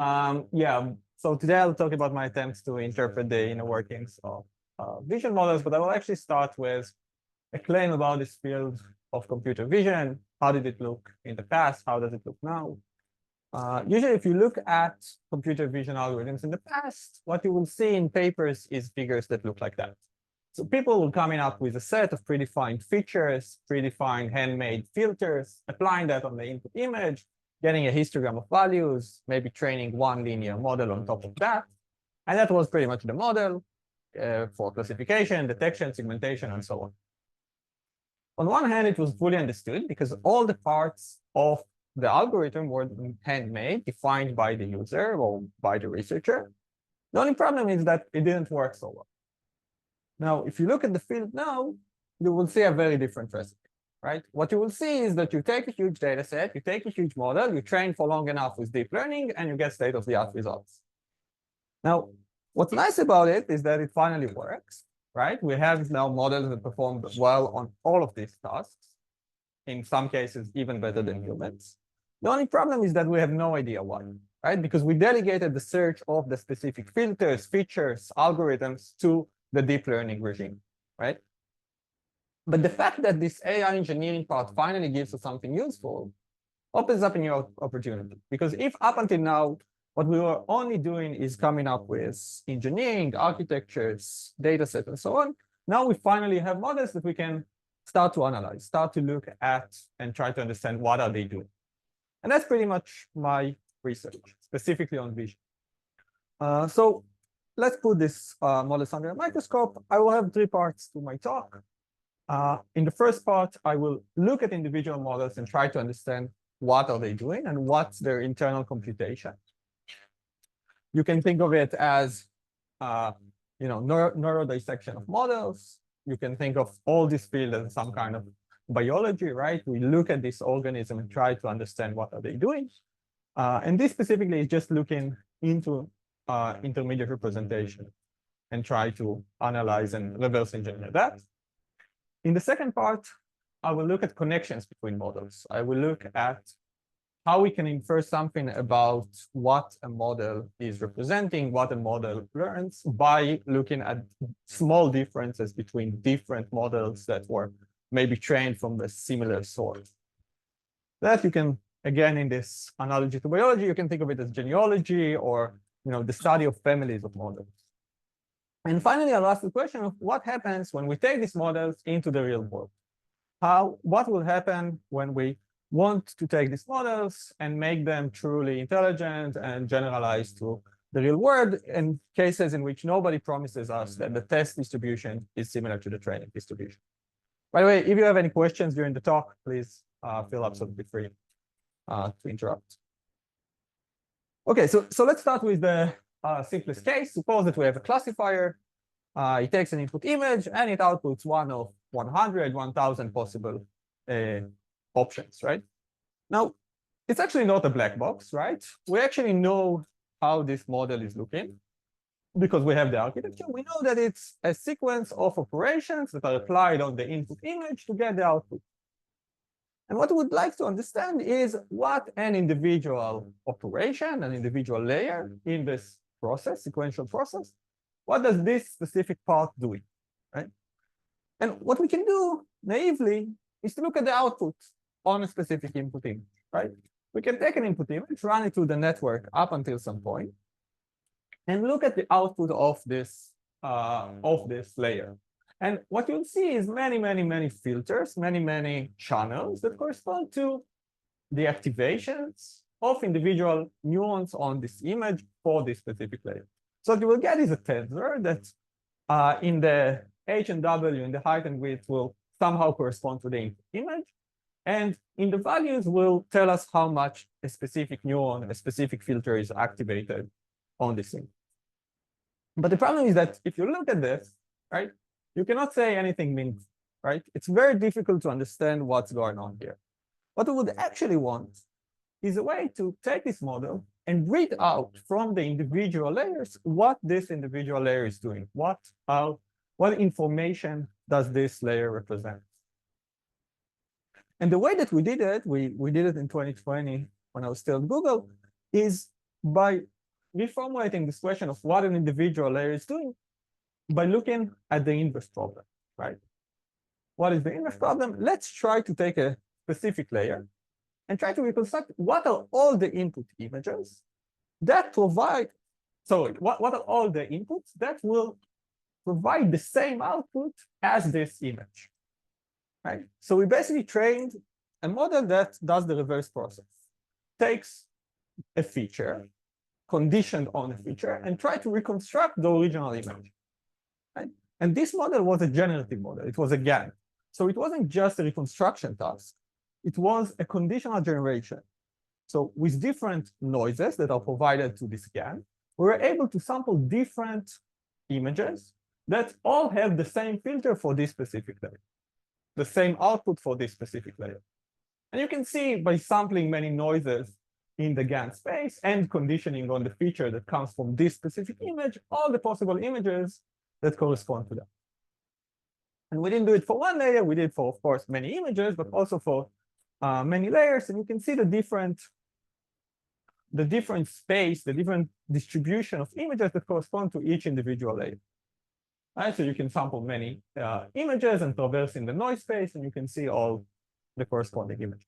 Yeah, so today I'll talk about my attempts to interpret the inner workings of vision models, but I will actually start with a claim about this field of computer vision. How did it look in the past? How does it look now? Usually, if you look at computer vision algorithms in the past, what you will see in papers is figures that look like that. So people will come in up with a set of predefined features, predefined handmade filters, applying that on the input image, getting a histogram of values, maybe training one linear model on top of that. And that was pretty much the model for classification, detection, segmentation, and so on. On one hand, it was fully understood because all the parts of the algorithm were handmade, defined by the user or by the researcher. The only problem is that it didn't work so well. Now, if you look at the field now, you will see a very different recipe, right? What you will see is that you take a huge data set, you take a huge model, you train for long enough with deep learning, and you get state-of-the-art results. Now, what's nice about it is that it finally works, right? We have now models that perform well on all of these tasks, in some cases even better than humans. The only problem is that we have no idea why, right? Because we delegated the search of the specific filters, features, algorithms to the deep learning regime, right? But the fact that this AI engineering part finally gives us something useful opens up a new opportunity. Because if up until now, what we were only doing is coming up with engineering, architectures, data sets, and so on, now we finally have models that we can start to analyze, start to look at, and try to understand what are they doing. And that's pretty much my research, specifically on vision. So let's put this models under a microscope. I will have three parts to my talk. In the first part, I will look at individual models and try to understand what are they doing and what's their internal computation. You can think of it as neuro dissection of models. You can think of all this field as some kind of biology, right? We look at this organism and try to understand what are they doing. And this specifically is just looking into intermediate representation and try to analyze and reverse engineer that. In the second part, I will look at connections between models. I will look at how we can infer something about what a model is representing, what a model learns, by looking at small differences between different models that were maybe trained from a similar source. That you can, again, in this analogy to biology, you can think of it as genealogy or the study of families of models. And finally, I'll ask the question of what happens when we take these models into the real world. What will happen when we want to take these models and make them truly intelligent and generalized to the real world in cases in which nobody promises us that the test distribution is similar to the training distribution. By the way, if you have any questions during the talk, please feel absolutely free to interrupt. Okay, so let's start with the simplest case. Suppose that we have a classifier. It takes an input image and it outputs one of 100, 1,000 possible options, right? Now, it's actually not a black box, right? We actually know how this model is looking because we have the architecture. We know that it's a sequence of operations that are applied on the input image to get the output. And what we would like to understand is what an individual operation, an individual layer in this process, sequential process, what does this specific part do, right? And what we can do naively is to look at the output on a specific input image, right? We can take an input image, run it through the network up until some point, and look at the output of this layer. And what you'll see is many, many, many filters, many, many channels that correspond to the activations of individual neurons on this image for this specific layer. So what you will get is a tensor that in the H and W, in the height and width, will somehow correspond to the input image. And in the values will tell us how much a specific neuron, a specific filter is activated on this image. But the problem is that if you look at this, right, you cannot say anything meaningful, right? It's very difficult to understand what's going on here. What we would actually want is a way to take this model and read out from the individual layers what this individual layer is doing. What information does this layer represent? And the way that we did it, we did it in 2020 when I was still at Google, is by reformulating this question of what an individual layer is doing by looking at the inverse problem, right? What is the inverse problem? Let's try to take a specific layer and try to reconstruct what are all the input images that provide, sorry, what are all the inputs that will provide the same output as this image, right? So we basically trained a model that does the reverse process, takes a feature, conditioned on a feature, and try to reconstruct the original image, right? And this model was a generative model. It was a GAN. So it wasn't just a reconstruction task. It was a conditional generation. So with different noises that are provided to this GAN, we were able to sample different images that all have the same filter for this specific layer, the same output for this specific layer. And you can see by sampling many noises in the GAN space and conditioning on the feature that comes from this specific image, all the possible images that correspond to that. And we didn't do it for one layer. We did for, of course, many images, but also for many layers. And you can see the different space, the different distribution of images that correspond to each individual layer. Right? So you can sample many images and traverse in the noise space, and you can see all the corresponding images.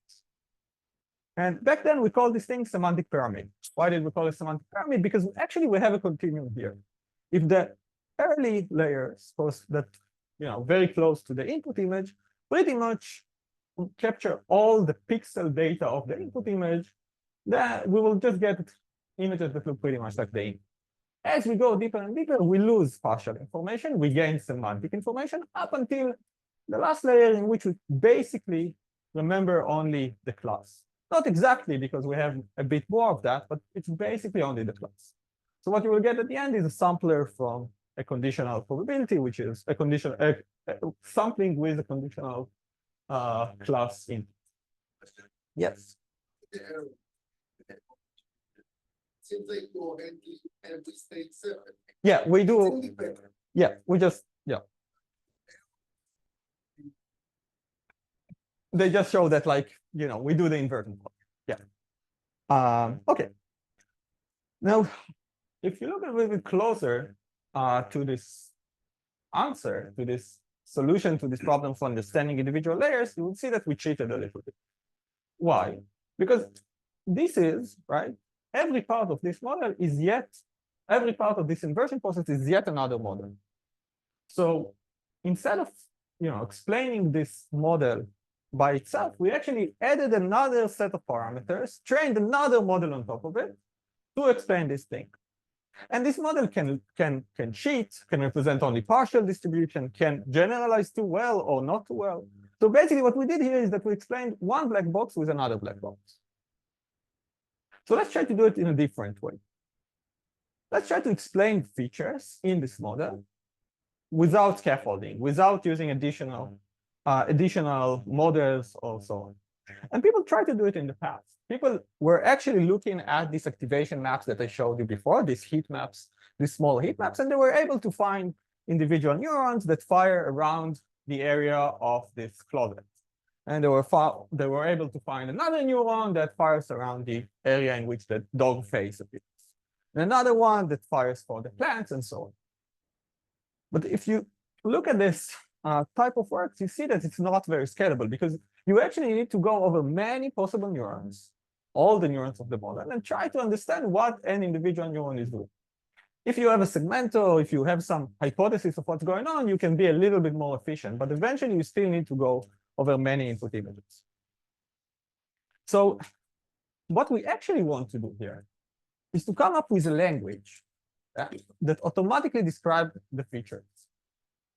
And back then, we called this thing semantic pyramid. Why did we call it semantic pyramid? Because actually, we have a continuum here. If the early layers, that very close to the input image, pretty much capture all the pixel data of the input image, then we will just get images that look pretty much like the input. As we go deeper and deeper, we lose partial information, we gain semantic information up until the last layer in which we basically remember only the class. Not exactly, because we have a bit more of that, but it's basically only the class. So what you will get at the end is a sampler from a conditional probability, which is a conditional sampling with a conditional class in. Yes. Seems like your empty state seven. Yeah, we do. Yeah, we just, yeah. They just show that, like, we do the inversion. Yeah. Okay. Now, if you look a little bit closer to this answer, to this solution to this problem for understanding individual layers, you will see that we cheated a little bit. Why? Because this is, right, every part of this model is every part of this inversion process is yet another model. So instead of, explaining this model by itself, we actually added another set of parameters, trained another model on top of it to explain this thing. And this model can cheat, can represent only partial distribution, can generalize too well or not too well. So basically what we did here is that we explained one black box with another black box. So let's try to do it in a different way. Let's try to explain features in this model without scaffolding, without using additional models or so on. And people tried to do it in the past. People were actually looking at these activation maps that I showed you before, these heat maps, these small heat maps, and they were able to find individual neurons that fire around the area of this closet. And they were able to find another neuron that fires around the area in which the dog face appears. And another one that fires for the plants and so on. But if you look at this type of work, you see that it's not very scalable because you actually need to go over many possible neurons, all the neurons of the model, and try to understand what an individual neuron is doing. If you have a segmento, or if you have some hypothesis of what's going on, you can be a little bit more efficient, but eventually you still need to go over many input images. So what we actually want to do here is to come up with a language that automatically describes the features.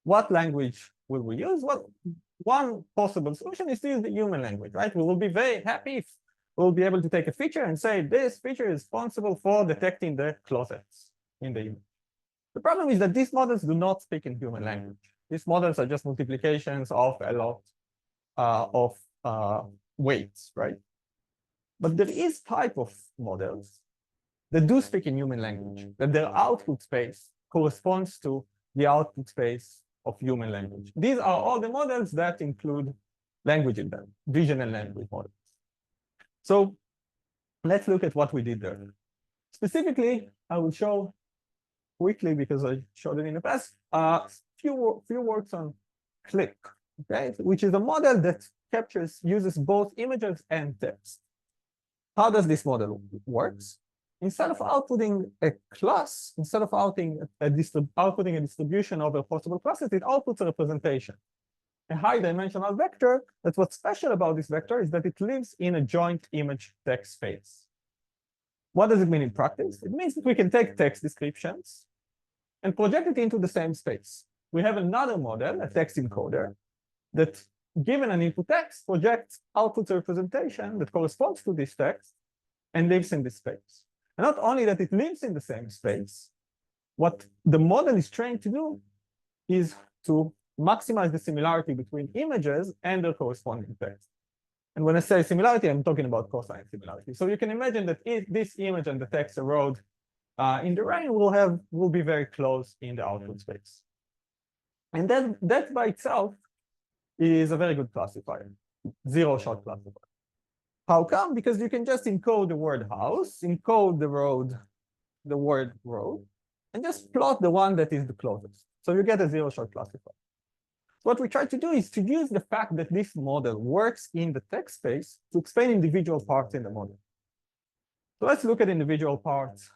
What language will we use? Well, one possible solution is to use the human language, right? We will be very happy if we'll be able to take a feature and say, this feature is responsible for detecting the closets in the image. The problem is that these models do not speak in human language. These models are just multiplications of a lot of weights, right? But there is type of models that do speak in human language, that their output space corresponds to the output space of human language. These are all the models that include language in them, vision and language models. So let's look at what we did there. Specifically, I will show quickly because I showed it in the past. Few works on Click, okay, which is a model that uses both images and text. How does this model works? Instead of outputting a class, instead of outputting a distribution over possible classes, it outputs a representation, a high-dimensional vector. That's what's special about this vector is that it lives in a joint image text space. What does it mean in practice? It means that we can take text descriptions and project it into the same space. We have another model, a text encoder, that given an input text, projects output representation that corresponds to this text and lives in this space. And not only that it lives in the same space, what the model is trained to do is to maximize the similarity between images and their corresponding text. And when I say similarity, I'm talking about cosine similarity. So you can imagine that if this image and the text erode in the rain will be very close in the output space. And that by itself is a very good classifier, zero-shot classifier. How come? Because you can just encode the word house, encode the word road, and just plot the one that is the closest. So you get a zero-shot classifier. What we try to do is to use the fact that this model works in the text space to explain individual parts in the model. So let's look at individual parts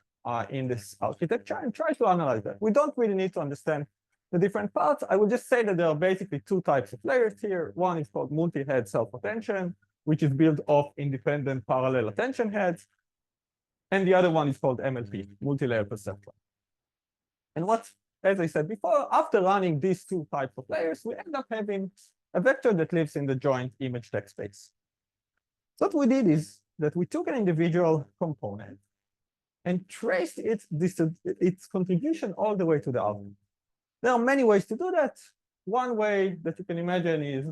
in this architecture and try to analyze that. We don't really need to understand the different parts. I will just say that there are basically two types of layers here. One is called multi-head self-attention, which is built of independent parallel attention heads. And the other one is called MLP, multi-layer perceptron. And as I said before, after running these two types of layers, we end up having a vector that lives in the joint image text space. So what we did is that we took an individual component and traced its contribution all the way to the output. There are many ways to do that. One way that you can imagine is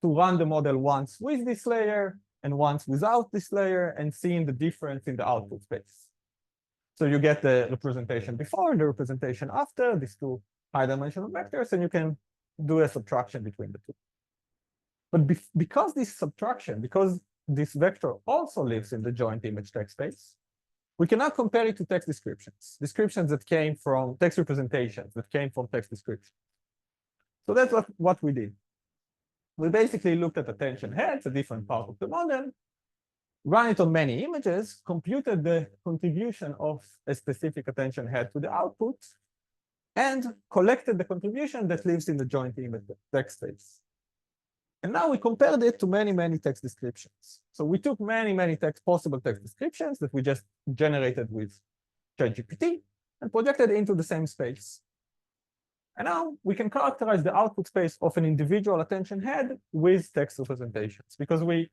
to run the model once with this layer and once without this layer and seeing the difference in the output space. So you get the representation before and the representation after, these two high-dimensional vectors, and you can do a subtraction between the two. But because this vector also lives in the joint image text space, we cannot compare it to text descriptions that came from text representations that came from text description. So that's what we did. We basically looked at attention heads, a different part of the model, ran it on many images, computed the contribution of a specific attention head to the output, and collected the contribution that lives in the joint image text space. And now we compared it to many, many text descriptions. So we took many, many possible text descriptions that we just generated with ChatGPT and projected into the same space. And now we can characterize the output space of an individual attention head with text representations, because we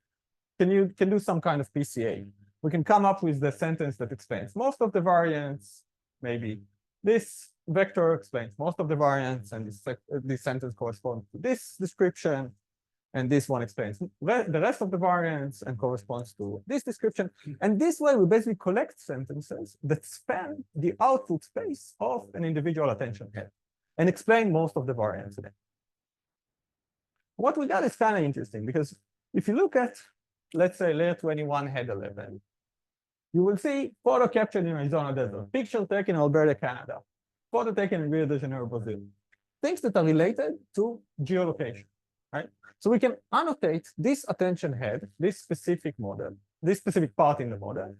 can do some kind of PCA. We can come up with the sentence that explains most of the variants. Maybe this vector explains most of the variants, and this sentence corresponds to this description. And this one explains the rest of the variants and corresponds to this description. And this way, we basically collect sentences that span the output space of an individual attention head and explain most of the variants in it. What we got is kind of interesting, because if you look at, let's say, layer 21, head 11, you will see photo captured in Arizona desert, picture taken in Alberta, Canada, photo taken in Rio de Janeiro, Brazil, things that are related to geolocation, right? So we can annotate this attention head, this specific model, this specific part in the model,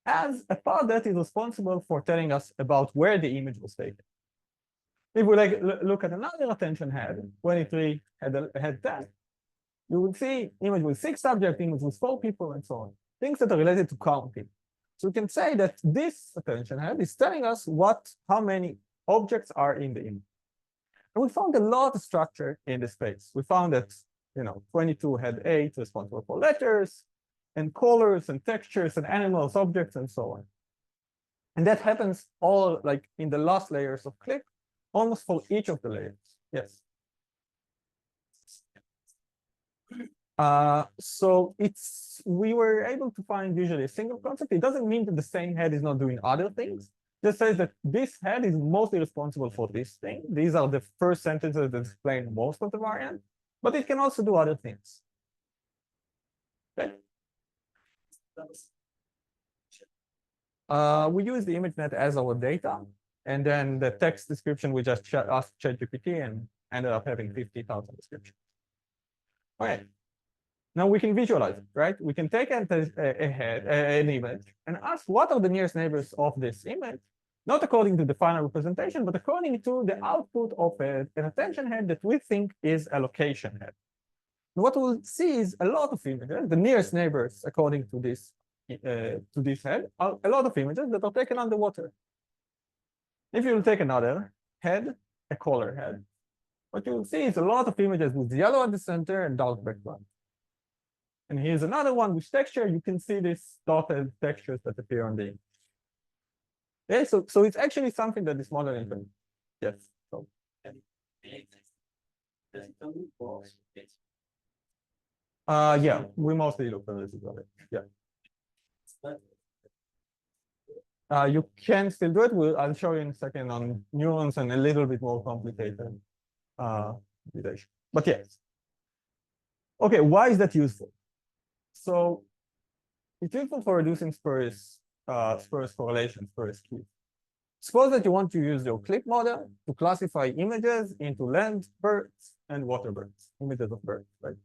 as a part that is responsible for telling us about where the image was taken. If we look at another attention head, 23, head 10, you will see image with 6 subjects, image with 4 people, and so on. Things that are related to counting. So we can say that this attention head is telling us how many objects are in the image. And we found a lot of structure in the space. We found that 22 had 8 responsible for letters and colors and textures and animals, objects, and so on. And that happens all like in the last layers of Click, almost for each of the layers. Yes. So we were able to find usually a single concept. It doesn't mean that the same head is not doing other things. It just says that this head is mostly responsible for this thing. These are the first sentences that explain most of the variant, but it can also do other things. Okay. We use the ImageNet as our data, and then the text description we just asked ChatGPT and ended up having 50,000 descriptions. Okay. Now we can visualize it, right? We can take an image and ask what are the nearest neighbors of this image, not according to the final representation, but according to the output of an attention head that we think is a location head. And what we'll see is a lot of images, the nearest neighbors according to this head, are a lot of images that are taken underwater. If you will take another head, a color head, what you will see is a lot of images with yellow at the center and dark background. And here's another one with texture. You can see these dotted textures that appear on the image. Okay, so it's actually something that this model implements. Yes. So. Yeah, we mostly look for this as well. Yeah. You can still do it. I'll show you in a second on neurons and a little bit more complicated computation. But yes. Okay, why is that useful? So it's useful for reducing spurious correlations, spurious cues. Suppose that you want to use your clip model to classify images into land birds and water birds, images of birds, right?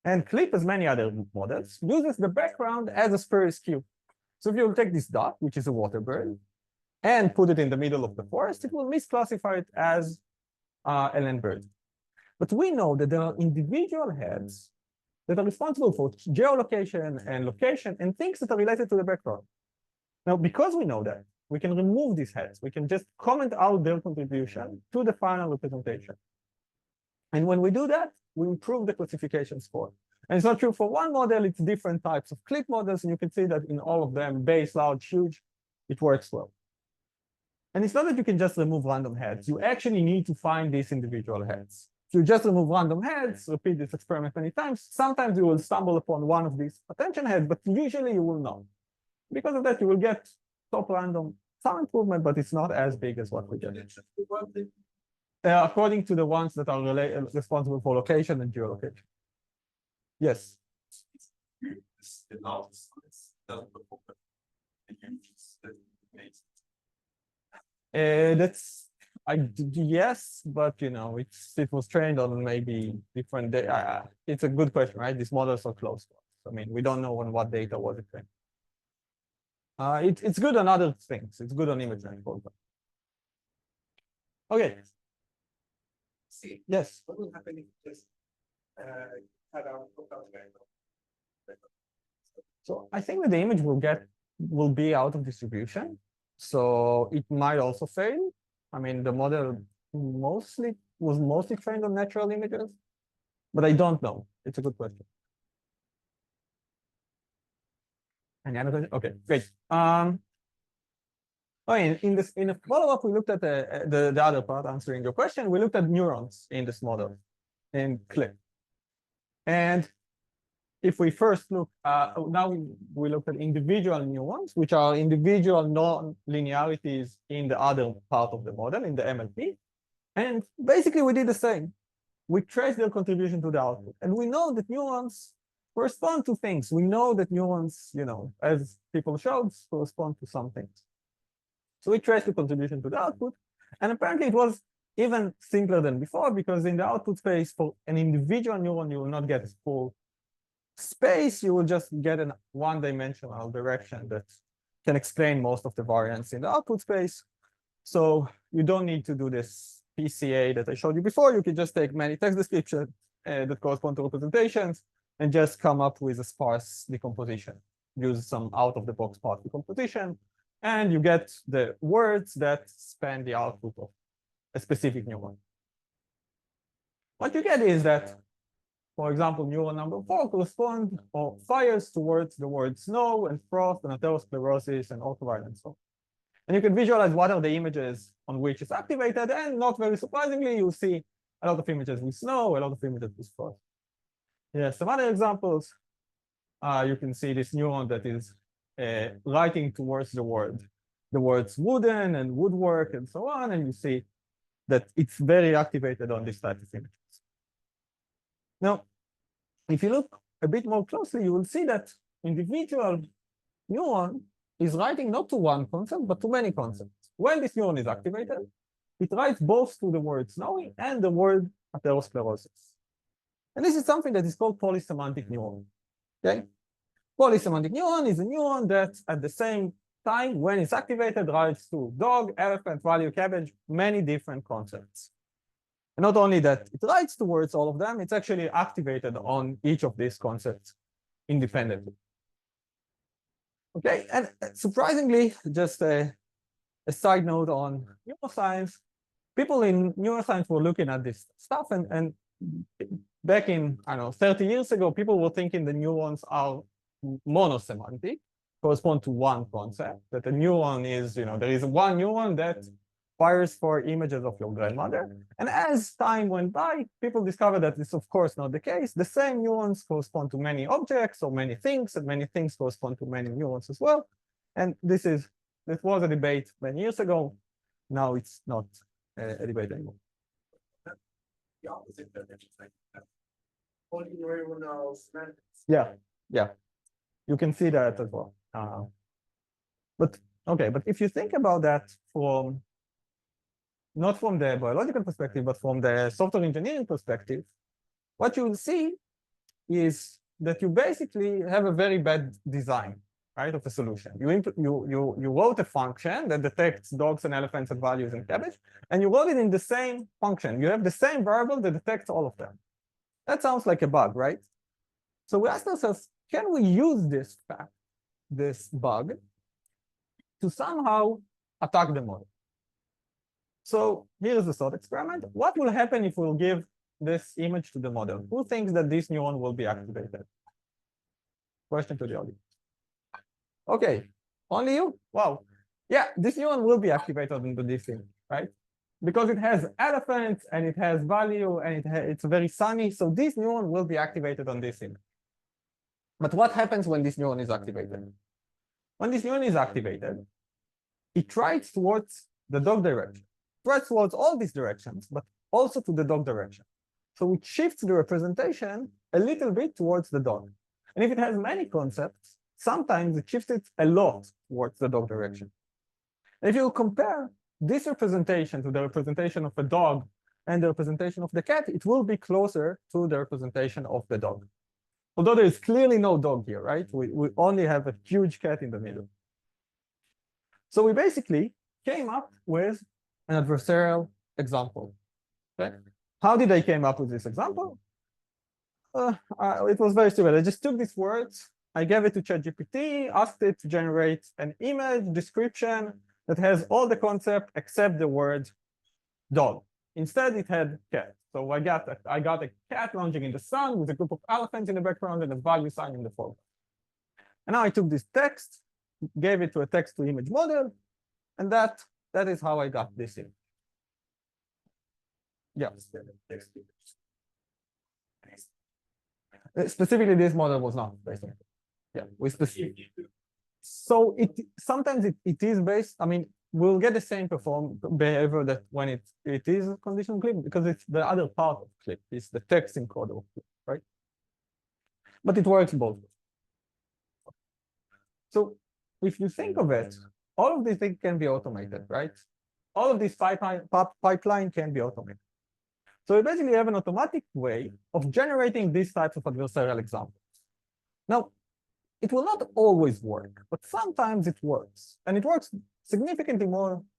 And clip, as many other models, uses the background as a spurious cue. So if you take this dot, which is a water bird, and put it in the middle of the forest, it will misclassify it as a land bird. But we know that there are individual heads that are responsible for geolocation and location and things that are related to the background. Now, because we know that, we can remove these heads. We can just comment out their contribution to the final representation. And when we do that, we improve the classification score. And it's not true for one model, it's different types of clip models. And you can see that in all of them, base, large, huge, it works well. And it's not that you can just remove random heads. You actually need to find these individual heads. If you just remove random heads, repeat this experiment many times, sometimes you will stumble upon one of these attention heads, but usually you will not. Because of that, you will get top random, some improvement, but it's not as big as what we get. According to the ones that are responsible for location and geolocation. Yes. That's yes, but you know, it was trained on maybe different data. It's a good question, right? These models are close. I mean, we don't know on what data was it trained. It's good on other things. It's good on image training. Okay. See. Yes. What will happen if you just cut out So I think that the image will be out of distribution. So it might also fail. I mean, the model was mostly trained on natural images, but I don't know. It's a good question. Any other question? Okay, great. In a follow-up, we looked at the other part answering your question. We looked at neurons in this model in clip. And if we first look, now we looked at individual neurons, which are individual non-linearities in the other part of the model, in the MLP. And basically, we did the same. We traced their contribution to the output. And we know that neurons correspond to things. We know that neurons, you know, as people showed, correspond to some things. So we traced the contribution to the output. And apparently, it was even simpler than before, because in the output space, for an individual neuron, you will not get a full space. You will just get a one-dimensional direction that can explain most of the variance in the output space. So you don't need to do this PCA that I showed you before. You can just take many text descriptions that correspond to representations and just come up with a sparse decomposition. Use some out-of-the-box part decomposition, and you get the words that span the output of a specific neuron. What you get is that, for example, neuron number 4 corresponds or fires towards the word snow and frost and atherosclerosis and autoviolence. And you can visualize what are the images on which it's activated, and not very surprisingly, you'll see a lot of images with snow, a lot of images with frost. Yeah, some other examples. You can see this neuron that is writing towards the words wooden and woodwork and so on, and you see that it's very activated on this type of images. Now, if you look a bit more closely, you will see that individual neuron is writing not to one concept, but to many concepts. When this neuron is activated, it writes both to the word snowy and the word atherosclerosis. And this is something that is called polysemantic neuron. Okay? Polysemantic neuron is a neuron that at the same time, when it's activated, writes to dog, elephant, value, cabbage, many different concepts. And not only that, it writes towards all of them, it's actually activated on each of these concepts independently. Okay, and surprisingly, just a side note on neuroscience, people in neuroscience were looking at this stuff, and back in, I don't know, 30 years ago, people were thinking the neurons are monosemantic, correspond to one concept, that a neuron is, there is one neuron that fires for images of your grandmother. And as time went by, people discovered that it's of course not the case. The same neurons correspond to many objects or many things, and many things correspond to many neurons as well. And this was a debate many years ago. Now it's not a debate anymore. The opposite of interesting. Polynomial semantics. Yeah. You can see that as well. But if you think about that from not from the biological perspective, but from the software engineering perspective, what you will see is that you basically have a very bad design, right, of a solution. You wrote a function that detects dogs and elephants and values and cabbage, and you wrote it in the same function. You have the same variable that detects all of them. That sounds like a bug, right? So we asked ourselves, can we use this bug to somehow attack the model? So here's the thought experiment. What will happen if we'll give this image to the model? Who thinks that this neuron will be activated? Question to the audience. Okay, only you? Wow. Yeah, this neuron will be activated into this image, right? Because it has elephants and it has value and it's very sunny. So this neuron will be activated on this image. But what happens when this neuron is activated? When this neuron is activated, it writes towards the dog direction. It writes towards all these directions, but also to the dog direction. So it shifts the representation a little bit towards the dog. And if it has many concepts, sometimes it shifts it a lot towards the dog direction. And if you compare this representation to the representation of a dog and the representation of the cat, it will be closer to the representation of the dog. Although there is clearly no dog here, right? We only have a huge cat in the middle. So we basically came up with an adversarial example. Okay? How did I came up with this example? It was very stupid. I just took these words, I gave it to ChatGPT, asked it to generate an image description that has all the concept except the word dog. Instead, it had cat. So I got a cat lounging in the sun with a group of elephants in the background and a value sign in the foreground. And now I took this text, gave it to a text-to-image model, and that is how I got this image. Yeah. Specifically, this model was not based on it. Yeah, we specifically. So sometimes it is based. I mean, we'll get the same behavior that when it is a conditional clip, because it's the other part of clip. It's the text encoder of clip, right? But it works both. So if you think of it, all of these things can be automated, right? All of this pipeline can be automated. So we basically have an automatic way of generating these types of adversarial examples. Now, it will not always work, but sometimes it works. And it works significantly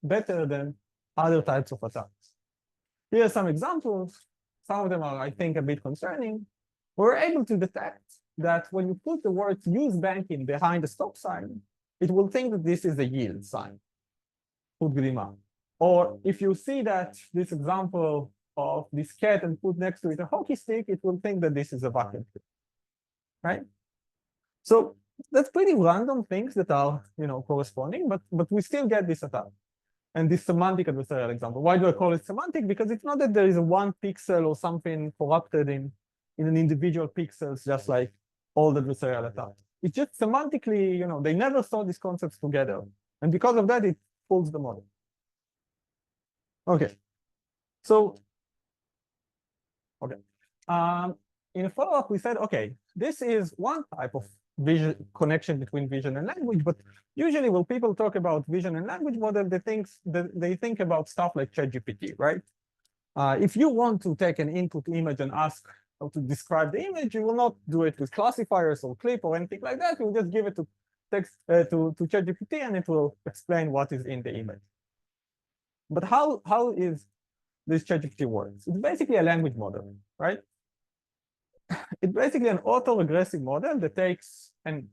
better than other types of attacks. Here are some examples. Some of them are, I think, a bit concerning. We're able to detect that when you put the word use banking behind the stop sign, it will think that this is a yield sign. Or if you see that this example of this cat and put next to it a hockey stick, it will think that this is a vacuum clip, right? So that's pretty random things that are, corresponding, but we still get this attack. And this semantic adversarial example. Why do I call it semantic? Because it's not that there is a one pixel or something corrupted in an individual pixels, just like all the adversarial attacks. It's just semantically, they never saw these concepts together. And because of that, it fools the model. Okay. So, in a follow-up, we said, okay, this is one type of vision connection between vision and language, but usually when people talk about vision and language model, they think about stuff like ChatGPT, right? If you want to take an input image and ask how to describe the image, you will not do it with classifiers or clip or anything like that. You will just give it to text to ChatGPT and it will explain what is in the image. But how is this ChatGPT works? It's basically a language model, right? It's basically an autoregressive model that takes an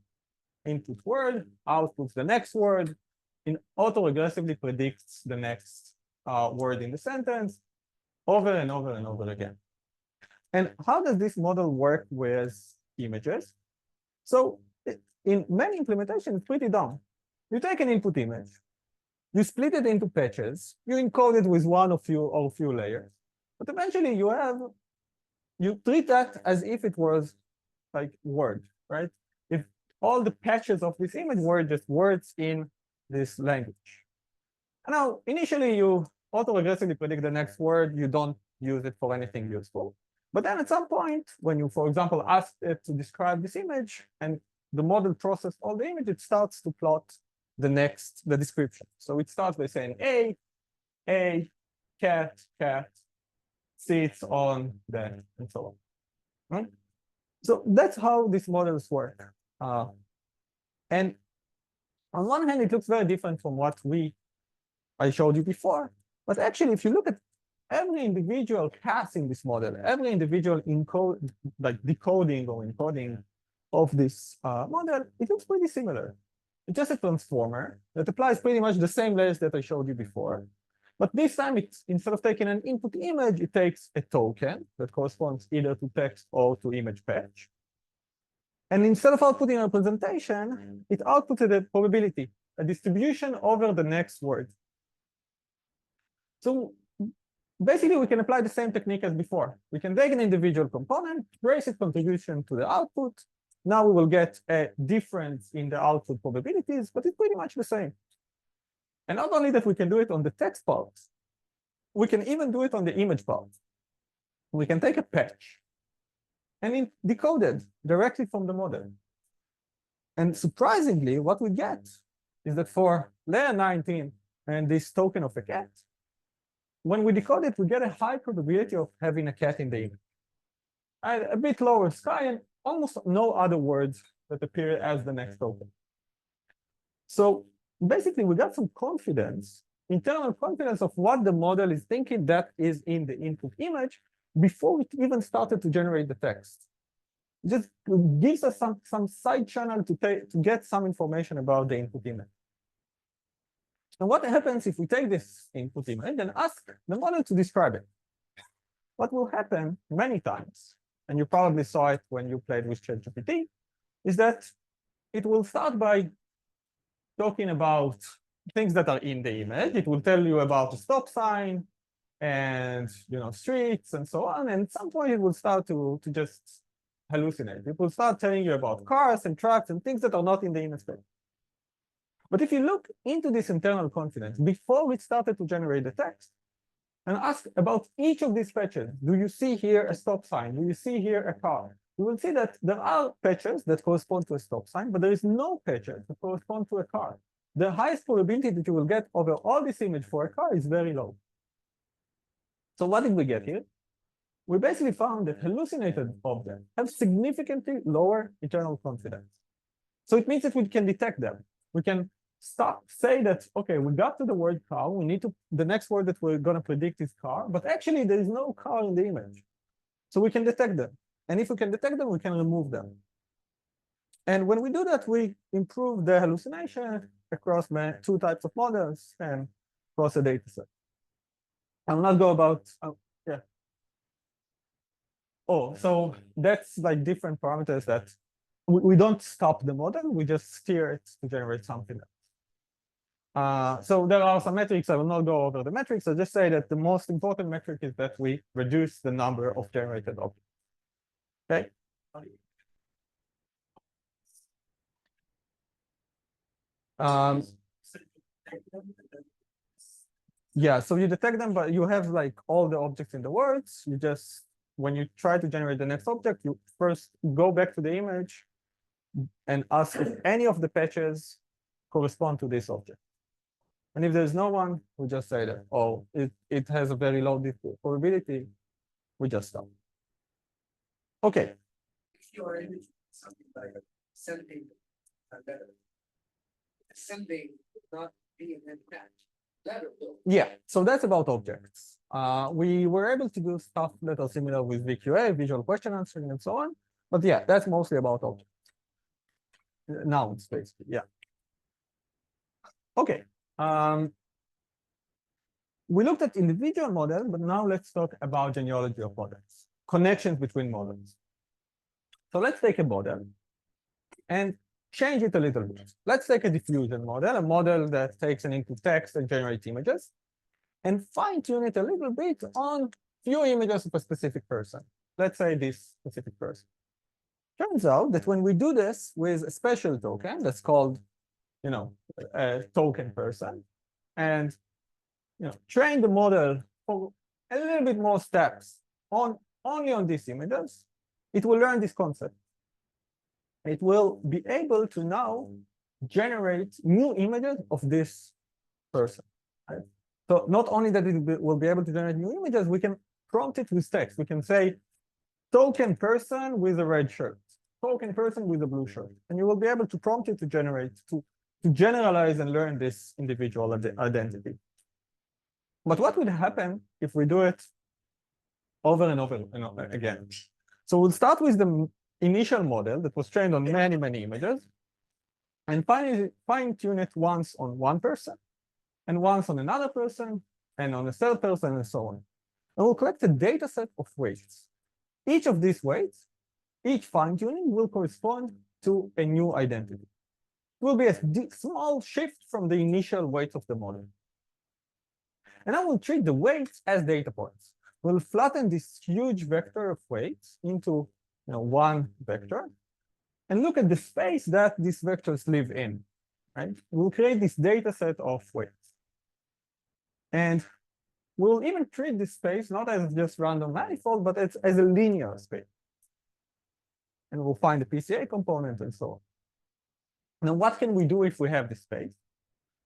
input word, outputs the next word, and autoregressively predicts the next word in the sentence over and over and over again. And how does this model work with images? So in many implementations, it's pretty dumb. You take an input image, you split it into patches, you encode it with one or few layers, but eventually you treat that as if it was like word, right? If all the patches of this image were just words in this language. And now, initially, you autoregressively predict the next word. You don't use it for anything useful. But then at some point, when you, for example, ask it to describe this image and the model processed all the image, it starts to plot the description. So it starts by saying a, cat, sits on that, and so on. Right? So that's how these models work. And on one hand, it looks very different from what I showed you before. But actually, if you look at every individual class in this model, every individual decoding or encoding of this model, it looks pretty similar. It's just a transformer that applies pretty much the same layers that I showed you before. But this time, instead of taking an input image, it takes a token that corresponds either to text or to image patch. And instead of outputting a representation, it outputed a probability, a distribution over the next word. So basically, we can apply the same technique as before. We can take an individual component, trace its contribution to the output. Now we will get a difference in the output probabilities, but it's pretty much the same. And not only that we can do it on the text part, we can even do it on the image part. We can take a patch and decode it directly from the model. And surprisingly, what we get is that for layer 19 and this token of a cat, when we decode it, we get a high probability of having a cat in the image. And a bit lower sky and almost no other words that appear as the next token. So basically, we got some confidence, internal confidence of what the model is thinking that is in the input image before it even started to generate the text. It just gives us some side channel to get some information about the input image. And what happens if we take this input image and ask the model to describe it? What will happen many times, and you probably saw it when you played with ChatGPT, is that it will start by talking about things that are in the image. It will tell you about a stop sign and streets and so on. And at some point, it will start to just hallucinate. It will start telling you about cars and trucks and things that are not in the image space. But if you look into this internal confidence before it started to generate the text and ask about each of these patches, do you see here a stop sign? Do you see here a car? You will see that there are patches that correspond to a stop sign, but there is no patches that correspond to a car. The highest probability that you will get over all this image for a car is very low. So what did we get here? We basically found that hallucinated objects have significantly lower internal confidence. So it means that we can detect them. We can say that, okay, we got to the word car. The next word that we're going to predict is car, but actually there is no car in the image. So we can detect them. And if we can detect them, we can remove them. And when we do that, we improve the hallucination across two types of models and across a data set. I'll not go about, yeah. Oh, so that's like different parameters that we don't stop the model, we just steer it to generate something else. So there are some metrics. I will not go over the metrics. I'll just say that the most important metric is that we reduce the number of generated objects. Okay. Yeah, so you detect them, but you have like all the objects in the words. When you try to generate the next object, you first go back to the image, and ask if any of the patches correspond to this object. And if there's no one, we just say that, oh, it has a very low probability, we just stop. Okay. If you are in something like sending a letter, sending not being an letter though. Yeah, so that's about objects. We were able to do stuff that are similar with VQA, visual question answering, and so on. But yeah, that's mostly about objects. Nouns, basically, yeah. Okay. We looked at individual models, but now let's talk about genealogy of models, connections between models. So let's take a model and change it a little bit. Let's take a diffusion model, a model that takes an input text and generates images, and fine-tune it a little bit on few images of a specific person. Let's say this specific person. Turns out that when we do this with a special token that's called, a token person, and train the model for a little bit more steps only on these images, it will learn this concept. It will be able to now generate new images of this person. Right? So not only that it will be able to generate new images, we can prompt it with text. We can say, token person with a red shirt, token person with a blue shirt. And you will be able to prompt it to generate, to generalize and learn this individual identity. But what would happen if we do it over and over again? So we'll start with the initial model that was trained on many, many images, and fine-tune it once on one person, and once on another person, and on a third person, and so on. And we'll collect a data set of weights. Each of these weights, each fine-tuning will correspond to a new identity. It will be a small shift from the initial weights of the model. And I will treat the weights as data points. We'll flatten this huge vector of weights into one vector and look at the space that these vectors live in. Right? We'll create this data set of weights. And we'll even treat this space not as just random manifold, but as a linear space. And we'll find the PCA component and so on. Now, what can we do if we have this space?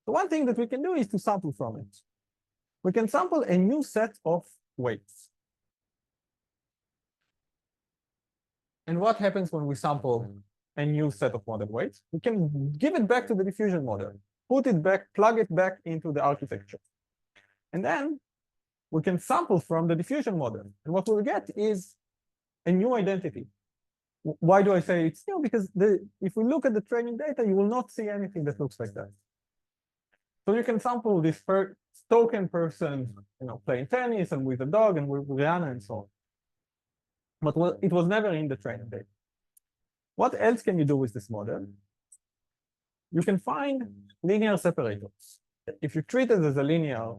So one thing that we can do is to sample from it. We can sample a new set of weights. And what happens when we sample a new set of model weights? We can give it back to the diffusion model, put it back, plug it back into the architecture. And then we can sample from the diffusion model. And what we'll get is a new identity. Why do I say it's new? Because if we look at the training data, you will not see anything that looks like that. So you can sample this token person, playing tennis and with a dog and with Rihanna and so on. But it was never in the training data. What else can you do with this model? You can find linear separators. If you treat it as a linear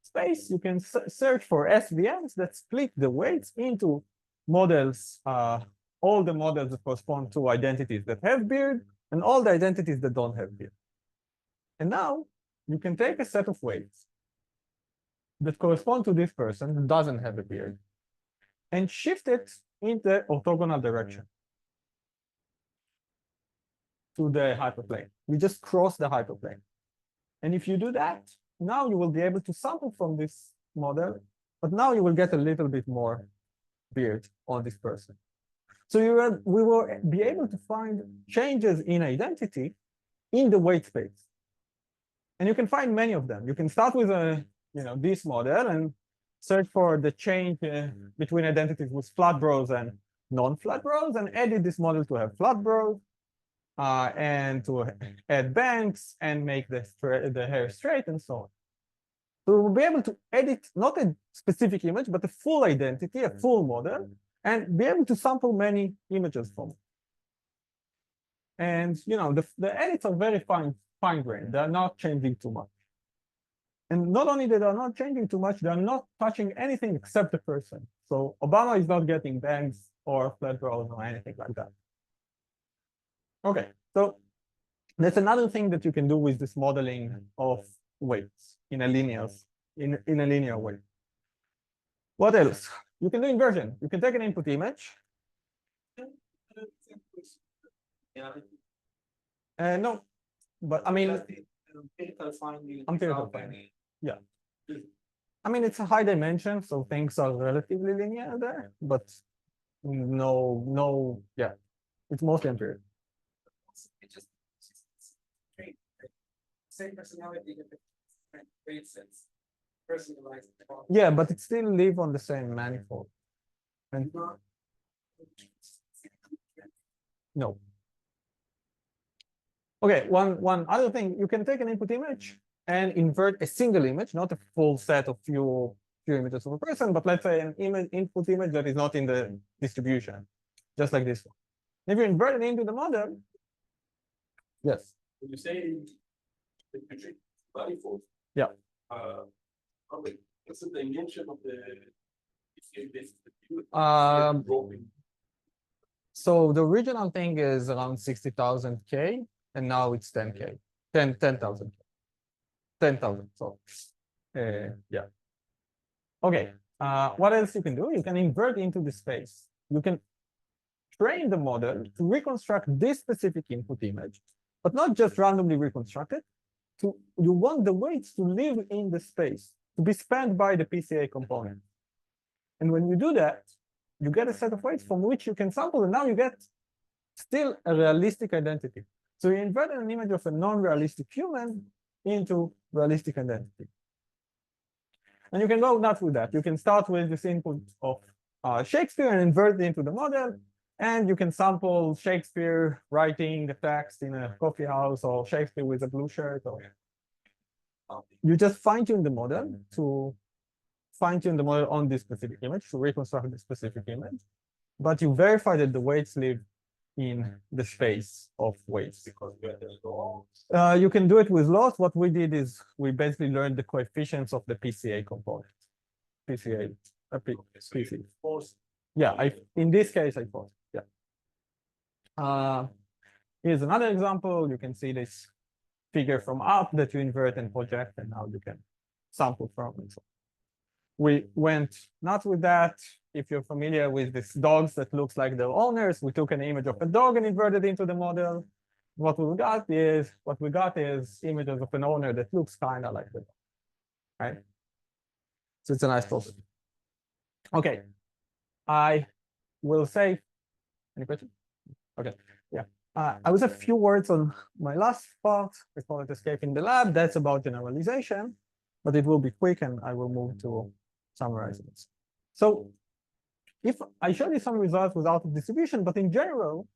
space, you can search for SVMs that split the weights into models, all the models that correspond to identities that have beard and all the identities that don't have beard. And now you can take a set of weights that correspond to this person who doesn't have a beard and shift it in the orthogonal direction to the hyperplane. You just cross the hyperplane. And if you do that, now you will be able to sample from this model, but now you will get a little bit more beard on this person. So we will be able to find changes in identity in the weight space. And you can find many of them. You can start with this model and search for the change between identities with flat bros and non-flat bros, and edit this model to have flat bros, and to add banks and make the hair straight and so on. So we'll be able to edit not a specific image, but a full identity, a full model, and be able to sample many images from it. And the edits are very fine-grained. They're not changing too much. And not only that they're not changing too much, they're not touching anything except the person. So Obama is not getting bangs or flat brows or anything like that. Okay, so that's another thing that you can do with this modeling of weights in a linear way. What else? You can do inversion. You can take an input image. No, but I mean, Empirical finding. empirical finding. Yeah. I mean, it's a high dimension, so things are relatively linear there, but no, yeah, it's mostly empirical. It just same personality, great sense, personalized. Yeah, but it still live on the same manifold. And no. Okay, one other thing, you can take an input image and invert a single image, not a full set of few images of a person, but let's say an input image that is not in the distribution, just like this one. If you invert it into the model, yes. When you say the picture manifold, Yeah. What's the dimension of the So the original thing is around 60,000 K, and now it's 10K, 10,000, 10,000. So, yeah. Okay. What else you can do? You can invert into the space. You can train the model to reconstruct this specific input image, but not just randomly reconstruct it. You want the weights to live in the space, to be spanned by the PCA component. And when you do that, you get a set of weights from which you can sample, and now you get still a realistic identity. So you invert an image of a non-realistic human into realistic identity. And you can go nuts with that. You can start with this input of Shakespeare and invert it into the model. And you can sample Shakespeare writing the text in a coffee house, or Shakespeare with a blue shirt. Or you just fine-tune the model on this specific image to reconstruct the specific image. But you verify that the weights live in the space of weights. You can do it with loss. What we did is we basically learned the coefficients of the PCA component. PCA. Yeah, in this case, I thought. Yeah. Here's another example. You can see this figure from up that you invert and project, and now you can sample from it. So we went nuts with that. If you're familiar with these dogs that looks like their owners, we took an image of a dog and inverted into the model. What we got is images of an owner that looks kind of like the dog, right? So it's a nice process. Okay, I will say, any questions? Okay, yeah. I will say a few words on my last part. We call it escaping the lab. That's about generalization, but it will be quick, and I will move to summarizing it. So if I showed you some results without a distribution, but in general,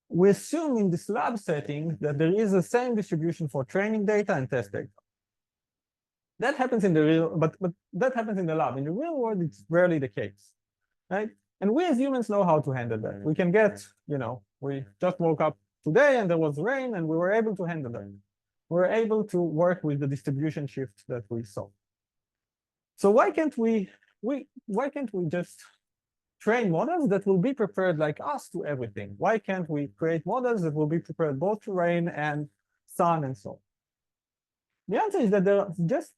we assume in this lab setting that there is the same distribution for training data and test data. That happens in the real, but that happens in the lab. In the real world, it's rarely the case, right? And we as humans know how to handle that. We can get, we just woke up today and there was rain and we were able to handle that. We were able to work with the distribution shift that we saw. So why can't we just train models that will be prepared like us to everything? Why can't we create models that will be prepared both to rain and sun and so on? The answer is that there are just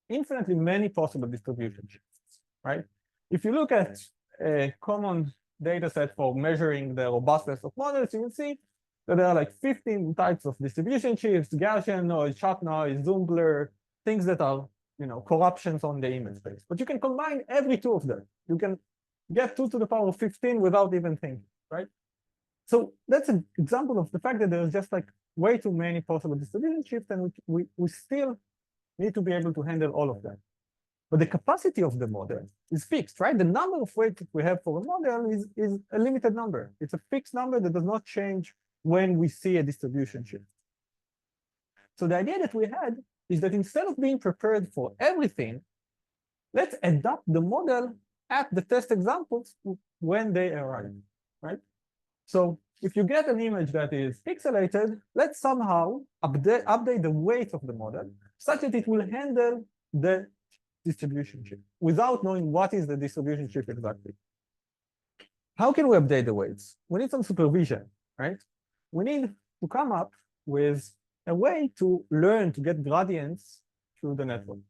infinitely many possible distribution shifts, right? If you look at a common data set for measuring the robustness of models, you will see that there are like 15 types of distribution shifts: Gaussian noise, shot noise, zoom blur, things that are corruptions on the image space. But you can combine every two of them. You can get 2 to the power of 15 without even thinking, right? So that's an example of the fact that there's just like way too many possible distribution shifts, and we still need to be able to handle all of them. But the capacity of the model is fixed, right? The number of weights that we have for a model is a limited number. It's a fixed number that does not change when we see a distribution shift. So the idea that we had is that instead of being prepared for everything, let's adapt the model at the test examples when they arrive, right? So if you get an image that is pixelated, let's somehow update the weight of the model such that it will handle the distribution shift without knowing what is the distribution shift exactly. How can we update the weights? We need some supervision, right? We need to come up with a way to learn to get gradients through the network.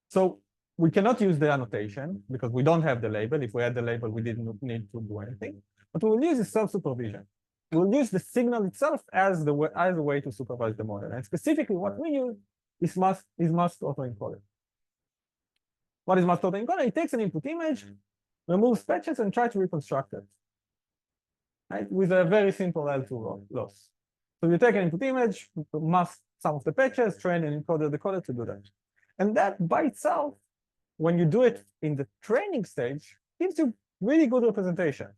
So we cannot use the annotation because we don't have the label. If we had the label, we didn't need to do anything. But we will use is self-supervision. we'll use the signal itself as a way to supervise the model. And specifically, what we use is masked autoencoder. What is masked autoencoder? It takes an input image, removes patches, and tries to reconstruct it, right? With a very simple L2 loss. So you take an input image, mask some of the patches, train an encoder decoder to do that. And that by itself, when you do it in the training stage, gives you really good representations.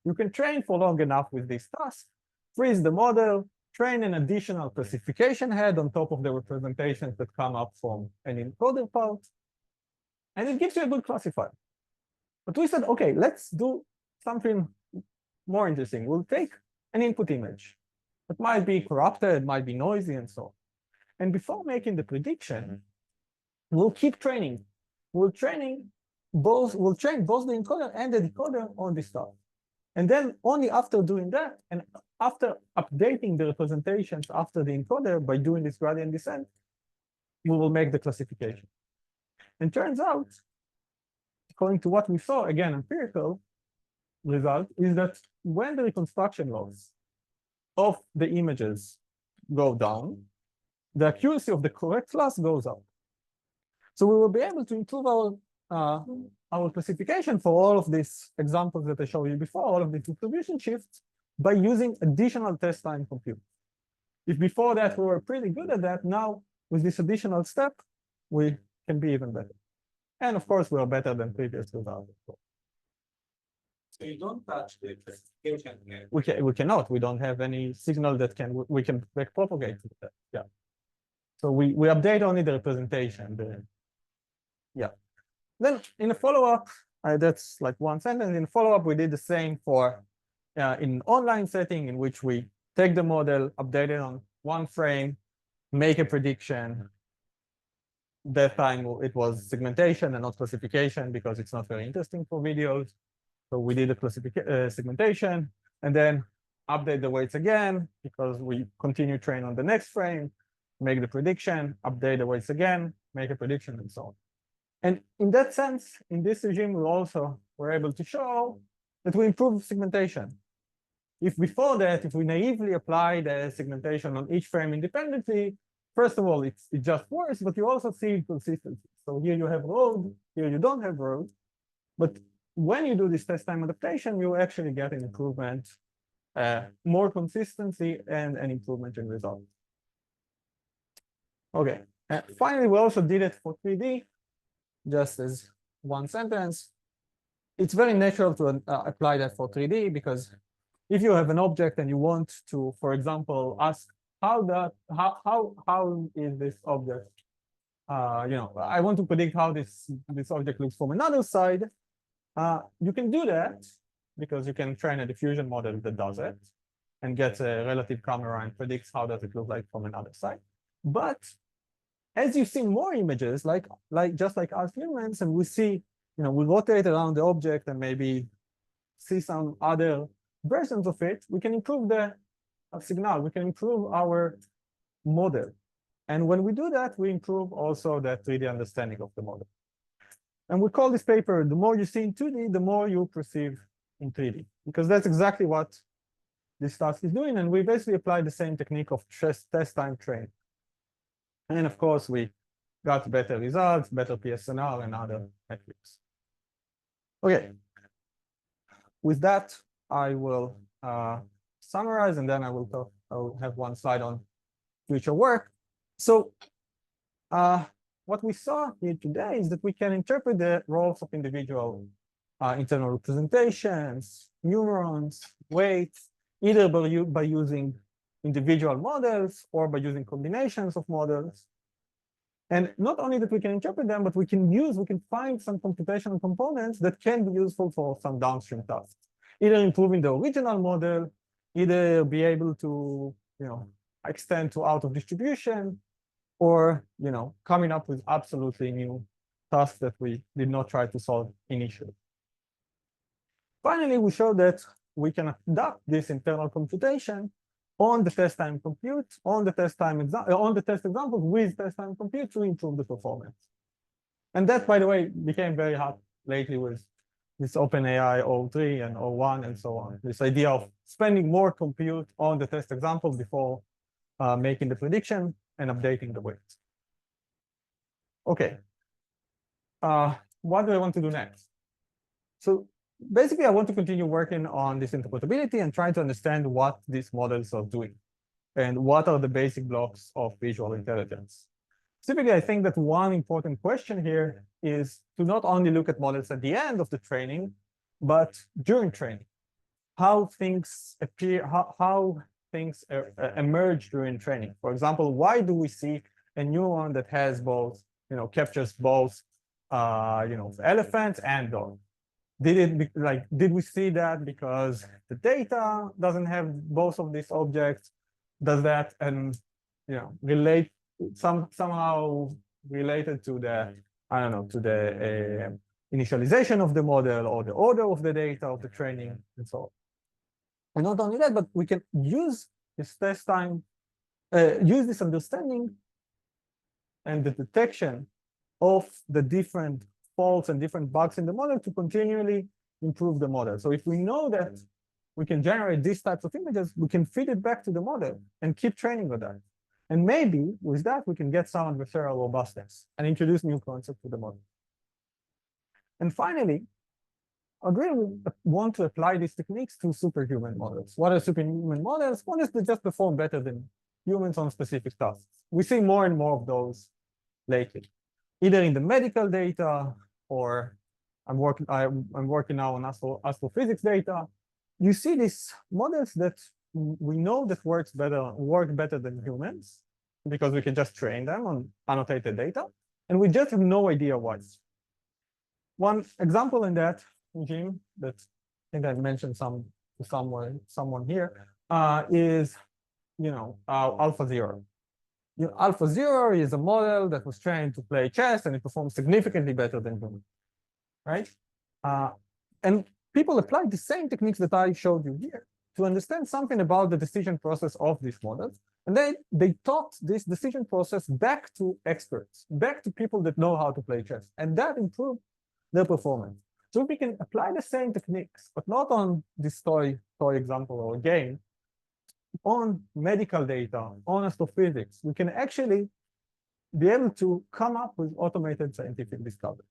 You can train for long enough with this task, freeze the model, train an additional classification head on top of the representations that come up from an encoder part, and it gives you a good classifier. But we said, okay, let's do something more interesting. We'll take an input image that might be corrupted, might be noisy, and so on. And before making the prediction, we'll keep training. We'll train both the encoder and the decoder on this stuff. And then only after doing that, and after updating the representations after the encoder by doing this gradient descent, we will make the classification. And turns out, according to what we saw, again, empirical result, is that when the reconstruction loss of the images go down, the accuracy of the correct class goes up. So we will be able to improve our classification for all of these examples that I showed you before, all of the distribution shifts, by using additional test time compute. If before that we were pretty good at that, now with this additional step, we can be even better. And of course, we are better than previous results. So you don't touch the classification here. We cannot. We don't have any signal that we can backpropagate that. Yeah. So we update only the representation. Yeah. Then in the follow-up, that's like one sentence. In follow-up, we did the same for in online setting in which we take the model, update it on one frame, make a prediction. That time it was segmentation and not classification because it's not very interesting for videos. So we did a segmentation and then update the weights again because we continue train on the next frame, make the prediction, update the weights again, make a prediction, and so on. And in that sense, in this regime, we also were able to show that we improve segmentation. If before that, if we naively apply the segmentation on each frame independently, first of all, it's just worse, but you also see inconsistency. So here you have road, here you don't have road. But when you do this test time adaptation, you actually get an improvement, more consistency, and an improvement in results. Okay, finally, we also did it for 3D. Just as one sentence, it's very natural to apply that for 3D because if you have an object and you want to, for example, ask how is this object? I want to predict how this object looks from another side. You can do that because you can train a diffusion model that does it and gets a relative camera and predicts how does it look like from another side. But as you see more images, just like us humans, and we see, we rotate around the object and maybe see some other versions of it, we can improve the signal, we can improve our model. And when we do that, we improve also the 3D understanding of the model. And we call this paper, the more you see in 2D, the more you perceive in 3D, because that's exactly what this task is doing. And we basically apply the same technique of test time training. And of course, we got better results, better PSNR, and other metrics. Okay. With that, I will summarize, and then I'll have one slide on future work. So what we saw here today is that we can interpret the roles of individual internal representations, neurons, weights, either by using individual models or by using combinations of models. And not only that we can interpret them, but we can find some computational components that can be useful for some downstream tasks, either improving the original model, either be able to, extend to out of distribution, or, coming up with absolutely new tasks that we did not try to solve initially. Finally, we showed that we can adapt this internal computation on the test time compute, on the test examples with test time compute to improve the performance. And that, by the way, became very hot lately with this OpenAI O3 and O1 and so on. This idea of spending more compute on the test example before making the prediction and updating the weights. Okay. What do I want to do next? So basically, I want to continue working on this interpretability and trying to understand what these models are doing and what are the basic blocks of visual intelligence. Typically, I think that one important question here is to not only look at models at the end of the training, but during training. How things appear, how things emerge during training. For example, why do we see a neuron that has both, captures both, elephants and dogs? Did we see that because the data doesn't have both of these objects? Does that relate somehow related to the, I don't know, to the initialization of the model or the order of the data of the training and so on. And not only that, but we can use this test time, use this understanding and the detection of the different faults and different bugs in the model to continually improve the model. So if we know that we can generate these types of images, we can feed it back to the model and keep training with that. And maybe with that, we can get some adversarial robustness and introduce new concepts to the model. And finally, I really want to apply these techniques to superhuman models. What are superhuman models? One is to just perform better than humans on specific tasks. We see more and more of those lately, either in the medical data, or I'm working now on astrophysics data. You see these models that we know that work better than humans because we can just train them on annotated data, and we just have no idea why. One example in that regime that I think I mentioned someone here is AlphaZero. AlphaZero is a model that was trained to play chess, and it performs significantly better than humans, right? And people applied the same techniques that I showed you here to understand something about the decision process of these models. And they taught this decision process back to experts, back to people that know how to play chess. And that improved their performance. So we can apply the same techniques, but not on this toy example or game, on medical data, on astrophysics. We can actually be able to come up with automated scientific discovery.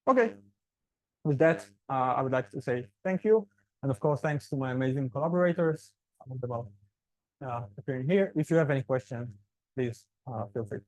Okay. With that, I would like to say thank you. And of course, thanks to my amazing collaborators about appearing here. If you have any questions, please feel free.